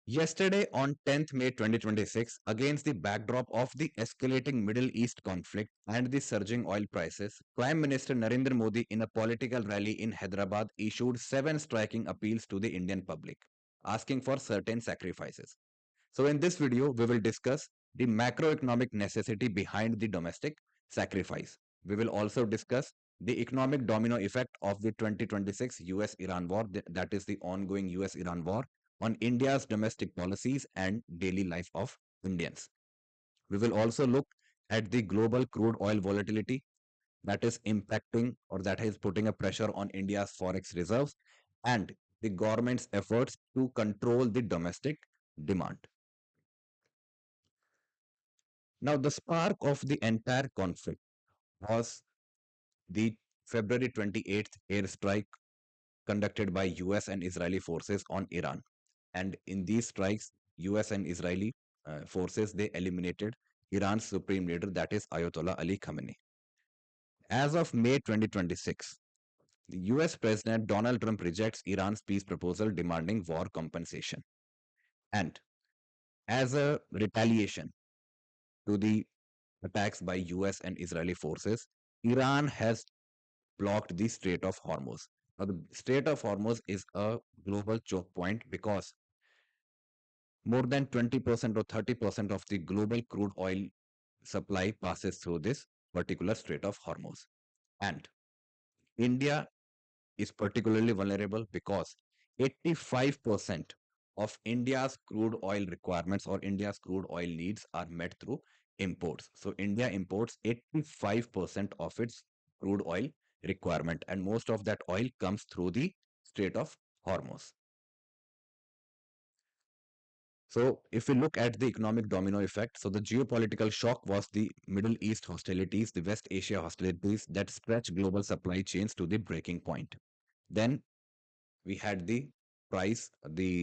Yesterday, on 10th May 2026, against the backdrop of the escalating Middle East conflict and the surging oil prices, Prime Minister Narendra Modi, in a political rally in Hyderabad, issued seven striking appeals to the Indian public, asking for certain sacrifices. So, in this video, we will discuss the macroeconomic necessity behind the domestic sacrifice. We will also discuss the economic domino effect of the 2026 US Iran war, that is, the ongoing US Iran war, on India's domestic policies and daily life of Indians. We will also look at the global crude oil volatility that is impacting or that is putting a pressure on India's forex reserves and the government's efforts to control the domestic demand. Now, the spark of the entire conflict was the February 28th airstrike conducted by US and Israeli forces on Iran. And in these strikes, US and Israeli forces, they eliminated Iran's supreme leader, that is Ayatollah Ali Khamenei. As of May 2026, the US President Donald Trump rejects Iran's peace proposal demanding war compensation. And as a retaliation to the attacks by US and Israeli forces, Iran has blocked the Strait of Hormuz. Now, the Strait of Hormuz is a global choke point because more than 20% or 30% of the global crude oil supply passes through this particular Strait of Hormuz. And India is particularly vulnerable because 85% of India's crude oil requirements or India's crude oil needs are met through imports. So India imports 85% of its crude oil requirement, and most of that oil comes through the Strait of Hormuz. So, if we look at the economic domino effect, so the geopolitical shock was the Middle East hostilities, the West Asia hostilities that stretched global supply chains to the breaking point. Then we had the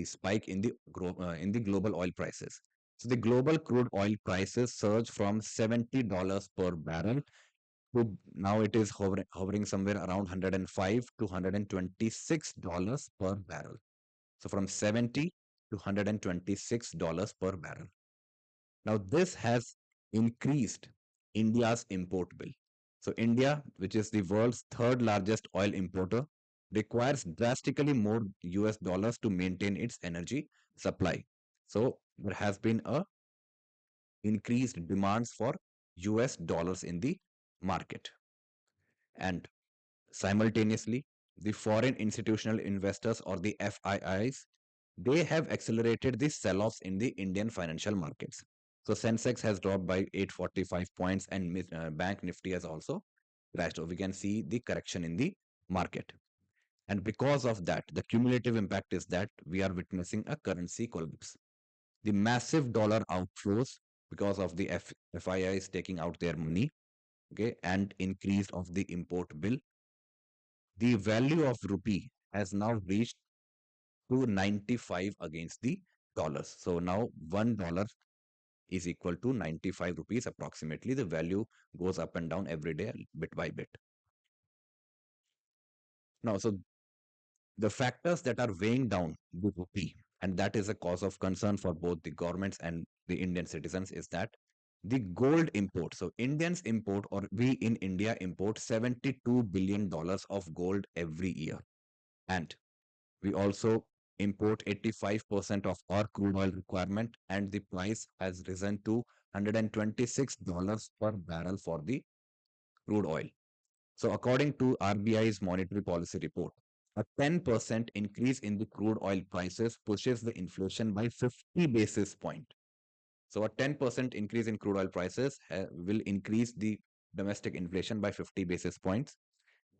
spike in the global oil prices. So the global crude oil prices surged from $70 per barrel to now it is hovering somewhere around 105 to $126 per barrel. So from 70 to $126 per barrel. Now this has increased India's import bill. So India, which is the world's third largest oil importer, requires drastically more US dollars to maintain its energy supply. So there has been a increased demands for US dollars in the market. And simultaneously, the foreign institutional investors or the FIIs, they have accelerated the sell-offs in the Indian financial markets. So Sensex has dropped by 845 points and Bank Nifty has also crashed. So we can see the correction in the market. And because of that, the cumulative impact is that we are witnessing a currency collapse. The massive dollar outflows because of the FIIs taking out their money, okay, and increase of the import bill, the value of rupee has now reached to 95 against the dollars. So now $1 is equal to 95 rupees approximately. The value goes up and down every day, bit by bit. Now, so the factors that are weighing down the rupee, and that is a cause of concern for both the governments and the Indian citizens, is that the gold import. So Indians import, or we in India import $72 billion of gold every year. And we also import 85% of our crude oil requirement, and the price has risen to $126 per barrel for the crude oil. So, according to RBI's monetary policy report, a 10% increase in the crude oil prices pushes the inflation by 50 basis point. So, a 10% increase in crude oil prices will increase the domestic inflation by 50 basis points,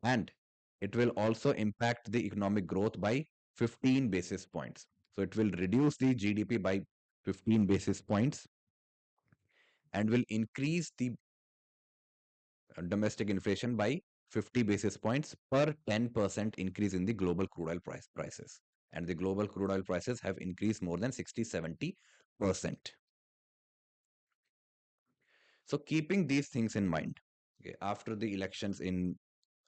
and it will also impact the economic growth by 15 basis points. So it will reduce the GDP by 15 basis points and will increase the domestic inflation by 50 basis points per 10% increase in the global crude oil prices. And the global crude oil prices have increased more than 60-70%. So keeping these things in mind, okay, after the elections in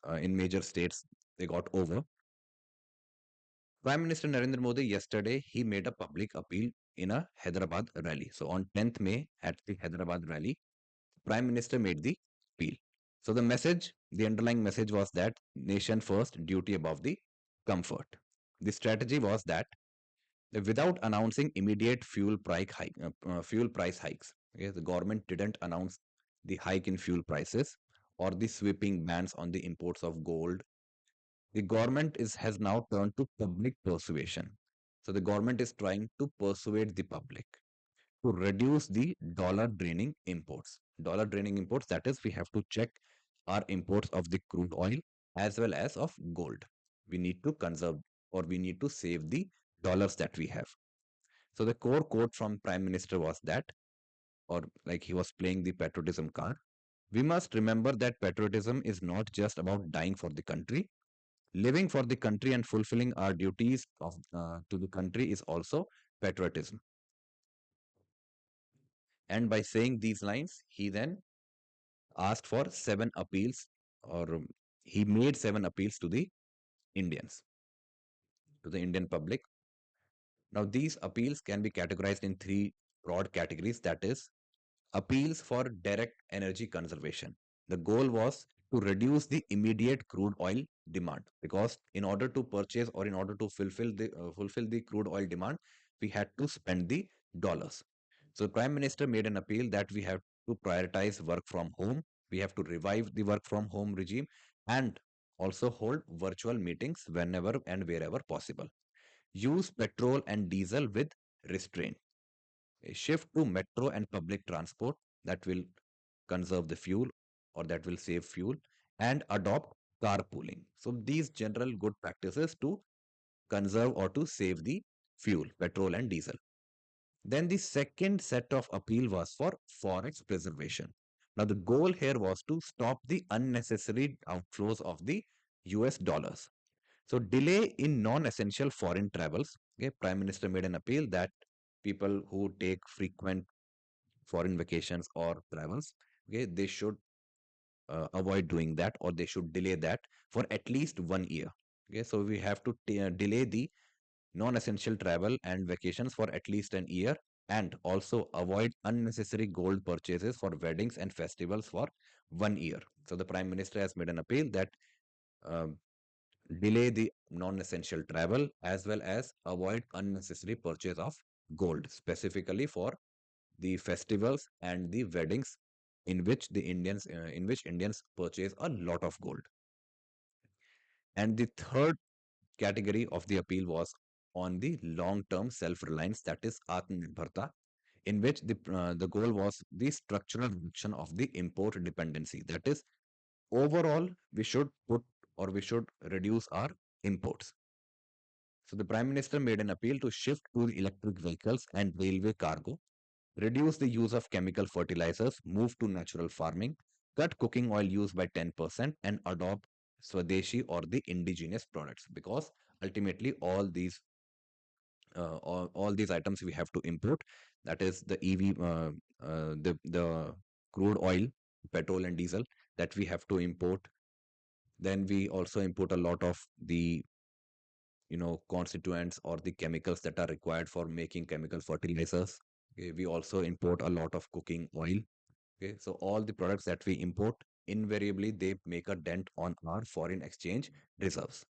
major states, they got over. Prime Minister Narendra Modi yesterday, he made a public appeal in a Hyderabad rally. So on 10th May at the Hyderabad rally, Prime Minister made the appeal. So the underlying message was that nation first, duty above the comfort. The strategy was that without announcing immediate fuel price hikes, okay, the government didn't announce the hike in fuel prices or the sweeping bans on the imports of gold. The government has now turned to public persuasion. So the government is trying to persuade the public to reduce the dollar draining imports. Dollar draining imports, that is, we have to check our imports of the crude oil as well as of gold. We need to conserve or we need to save the dollars that we have. So the core quote from Prime Minister was that, or like he was playing the patriotism card. We must remember that patriotism is not just about dying for the country. Living for the country and fulfilling our duties to the country is also patriotism. And by saying these lines, he then asked for seven appeals, or he made seven appeals to the Indians, to the Indian public. Now, these appeals can be categorized in three broad categories, that is, appeals for direct energy conservation. The goal was to reduce the immediate crude oil demand, because in order to purchase or in order to fulfill the crude oil demand, we had to spend the dollars. So the Prime Minister made an appeal that we have to prioritize work from home. We have to revive the work from home regime and also hold virtual meetings whenever and wherever possible. Use petrol and diesel with restraint. A shift to metro and public transport that will conserve the fuel or that will save fuel, and adopt carpooling. So these general good practices to conserve or to save the fuel, petrol and diesel. Then the second set of appeal was for forex preservation. Now the goal here was to stop the unnecessary outflows of the US dollars. So delay in non-essential foreign travels. Okay, Prime Minister made an appeal that people who take frequent foreign vacations or travels, okay, they should avoid doing that, or they should delay that for at least 1 year. Okay, so we have to delay the non-essential travel and vacations for at least an year, and also avoid unnecessary gold purchases for weddings and festivals for 1 year. So the Prime Minister has made an appeal that um, delay the non-essential travel as well as avoid unnecessary purchase of gold, specifically for the festivals and the weddings in which Indians purchase a lot of gold. And the third category of the appeal was on the long-term self-reliance, that is Atmanirbharta, in which the goal was the structural reduction of the import dependency. That is, overall, we should reduce our imports. So the Prime Minister made an appeal to shift to electric vehicles and railway cargo, reduce the use of chemical fertilizers, move to natural farming, cut cooking oil use by 10%, and adopt Swadeshi or the indigenous products, because ultimately all these items we have to import. That is the the crude oil, petrol and diesel that we have to import. Then we also import a lot of the constituents or the chemicals that are required for making chemical fertilizers. Okay, we also import a lot of cooking oil. Okay, so all the products that we import, invariably they make a dent on our foreign exchange reserves.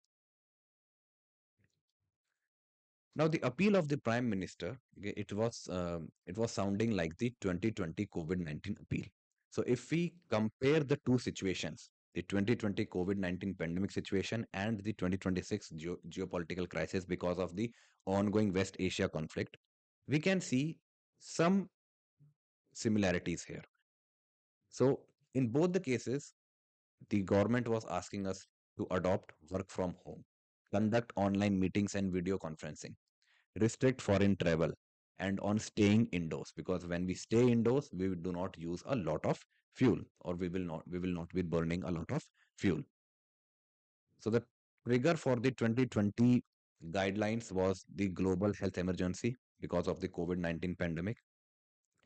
Now the appeal of the Prime Minister, okay, it was sounding like the 2020 COVID-19 appeal. So if we compare the two situations, the 2020 COVID-19 pandemic situation and the 2026 geopolitical crisis because of the ongoing West Asia conflict, we can see some similarities here. So in both the cases, the government was asking us to adopt work from home, conduct online meetings and video conferencing, restrict foreign travel, and on staying indoors, because when we stay indoors we do not use a lot of fuel, or we will not be burning a lot of fuel. So the trigger for the 2020 guidelines was the global health emergency because of the COVID-19 pandemic,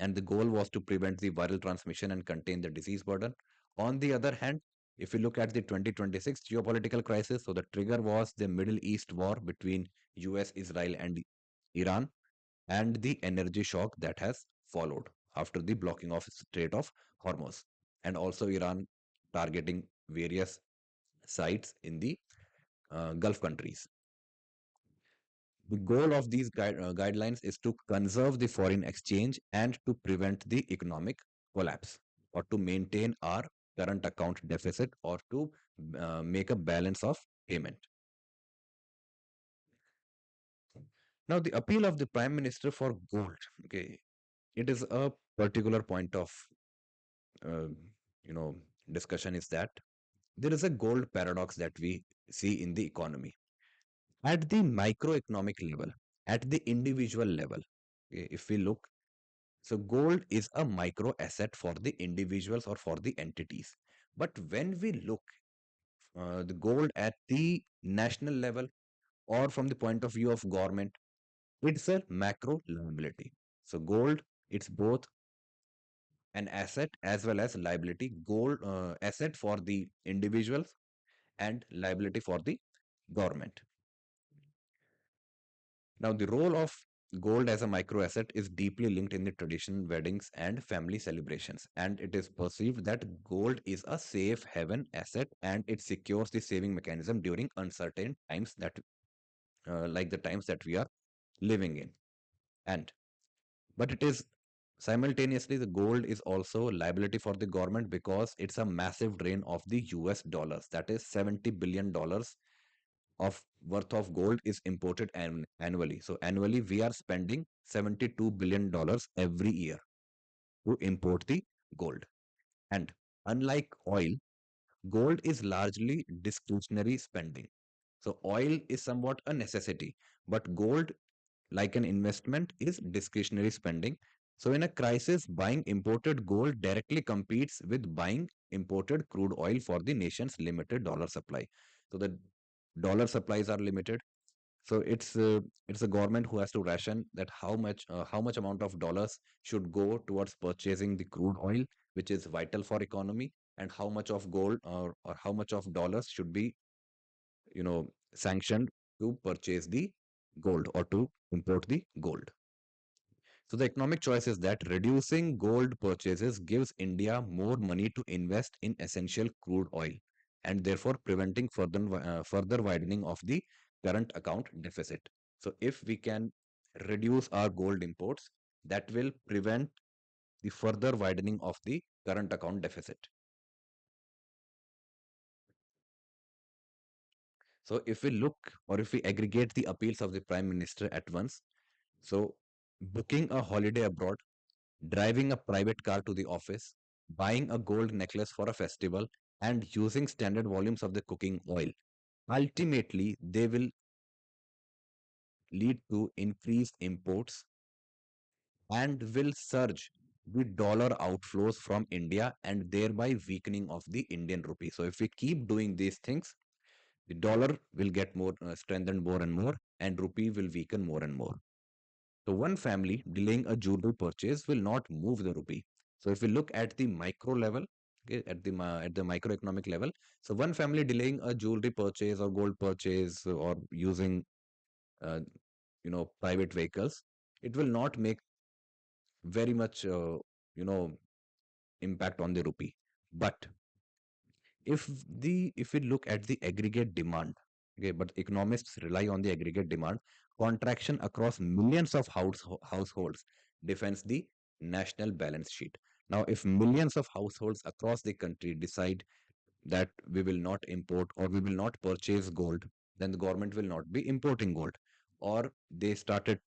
and the goal was to prevent the viral transmission and contain the disease burden. On the other hand, if we look at the 2026 geopolitical crisis, so the trigger was the Middle East war between US, Israel, and Iran. and the energy shock that has followed after the blocking of Strait of Hormuz, and also Iran targeting various sites in the Gulf countries. The goal of these guidelines is to conserve the foreign exchange and to prevent the economic collapse, or to maintain our current account deficit, or to make a balance of payment. Now, the appeal of the Prime Minister for gold, okay, it is a particular point of uh, you know discussion, is that there is a gold paradox that we see in the economy at the microeconomic level, at the individual level. Okay, if we look, so gold is a micro asset for the individuals or for the entities. But when we look the gold at the national level or from the point of view of government, it's a macro liability. So gold, it's both an asset as well as liability. Gold asset for the individuals and liability for the government. Now, the role of gold as a micro asset is deeply linked in the tradition, weddings, and family celebrations. And it is perceived that gold is a safe haven asset and it secures the saving mechanism during uncertain times that, like the times that we are living in. And but it is simultaneously the gold is also a liability for the government because it's a massive drain of the US dollars. That is $70 billion of worth of gold is imported annually. So annually we are spending $72 billion every year to import the gold. And unlike oil, gold is largely discretionary spending. So oil is somewhat a necessity, but gold, like an investment, is discretionary spending. So in a crisis, buying imported gold directly competes with buying imported crude oil for the nation's limited dollar supply. So the dollar supplies are limited, so it's the government who has to ration that how much amount of dollars should go towards purchasing the crude oil, which is vital for economy, and how much of gold or how much of dollars should be sanctioned to purchase the gold or to import the gold. So the economic choice is that reducing gold purchases gives India more money to invest in essential crude oil and therefore preventing further widening of the current account deficit. So if we can reduce our gold imports, that will prevent the further widening of the current account deficit. So if we look or if we aggregate the appeals of the Prime Minister at once, so booking a holiday abroad, driving a private car to the office, buying a gold necklace for a festival, and using standard volumes of the cooking oil. Ultimately, they will lead to increased imports and will surge the dollar outflows from India and thereby weakening of the Indian rupee. So, if we keep doing these things, the dollar will get more strengthened more and more, and rupee will weaken more and more. So one family delaying a jewelry purchase will not move the rupee. So if we look at the micro level, okay, at the microeconomic level, so one family delaying a jewelry purchase or gold purchase or using uh, private vehicles, it will not make very much you know impact on the rupee. But if we look at the aggregate demand, okay, but economists rely on the aggregate demand, contraction across millions of households defends the national balance sheet. Now if millions of households across the country decide that we will not import or we will not purchase gold, then the government will not be importing gold, or they started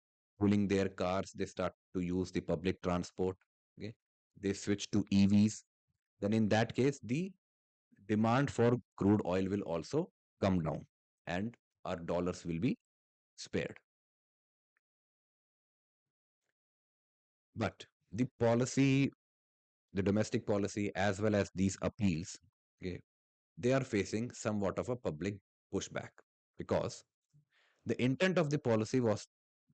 pulling their cars, they start to use the public transport, okay, they switch to EVs, then in that case the demand for crude oil will also come down and our dollars will be spared. But the policy, the domestic policy, as well as these appeals, okay, they are facing somewhat of a public pushback because the intent of the policy was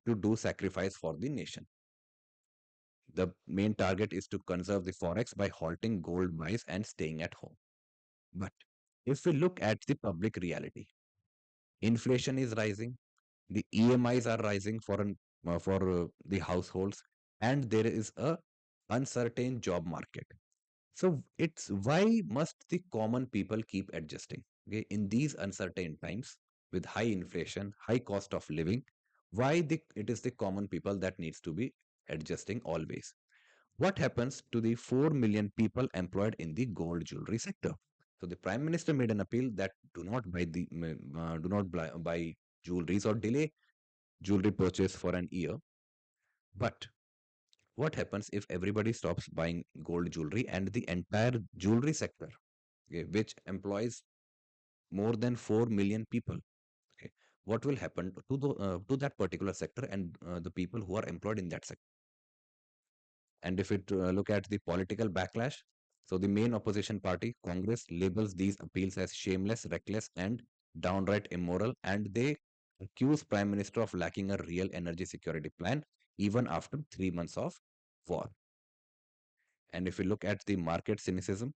to do sacrifice for the nation. The main target is to conserve the forex by halting gold buys and staying at home. But if we look at the public reality, inflation is rising, the EMIs are rising for an for the households, and there is a uncertain job market. So it's why must the common people keep adjusting? Okay, in these uncertain times with high inflation, high cost of living, it is the common people that needs to be adjusting always. What happens to the 4 million people employed in the gold jewelry sector? So the Prime Minister made an appeal that do not buy jewelries or delay jewelry purchase for an year. But what happens if everybody stops buying gold jewelry and the entire jewelry sector, okay, which employs more than 4 million people, okay, what will happen to that particular sector and the people who are employed in that sector? And if it look at the political backlash, so the main opposition party, Congress, labels these appeals as shameless, reckless, and downright immoral, and they accuse Prime Minister of lacking a real energy security plan even after 3 months of war. And if we look at the market cynicism,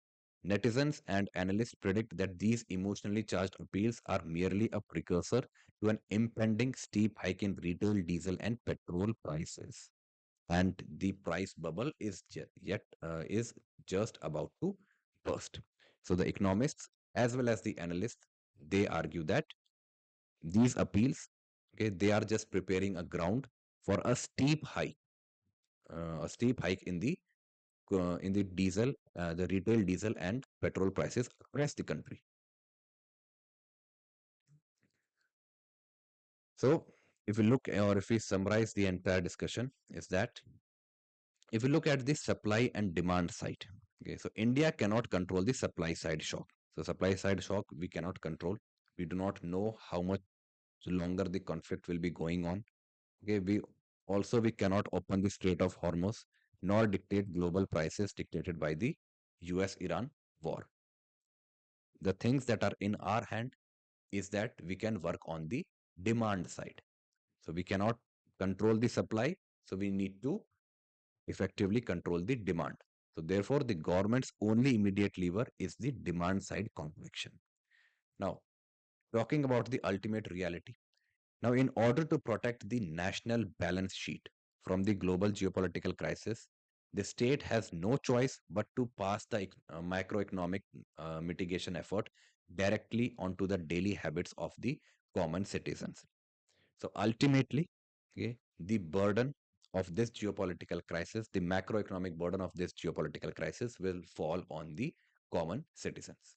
netizens and analysts predict that these emotionally charged appeals are merely a precursor to an impending steep hike in retail diesel and petrol prices. And the price bubble is just about to burst. So the economists as well as the analysts, they argue that these appeals, okay, they are just preparing a ground for a steep hike in the diesel, the retail diesel and petrol prices across the country. So, if we look or if we summarize the entire discussion, is that if we look at the supply and demand side, okay, so India cannot control the supply side shock. So, supply side shock we cannot control. We do not know how much longer the conflict will be going on. Okay, we cannot open the Strait of Hormuz nor dictate global prices dictated by the US-Iran war. The things that are in our hand is that we can work on the demand side. So we cannot control the supply, so we need to effectively control the demand. So therefore, the government's only immediate lever is the demand side contraction. Now, talking about the ultimate reality. Now, in order to protect the national balance sheet from the global geopolitical crisis, the state has no choice but to pass the macroeconomic mitigation effort directly onto the daily habits of the common citizens. So ultimately, okay, the burden of this geopolitical crisis, the macroeconomic burden of this geopolitical crisis will fall on the common citizens.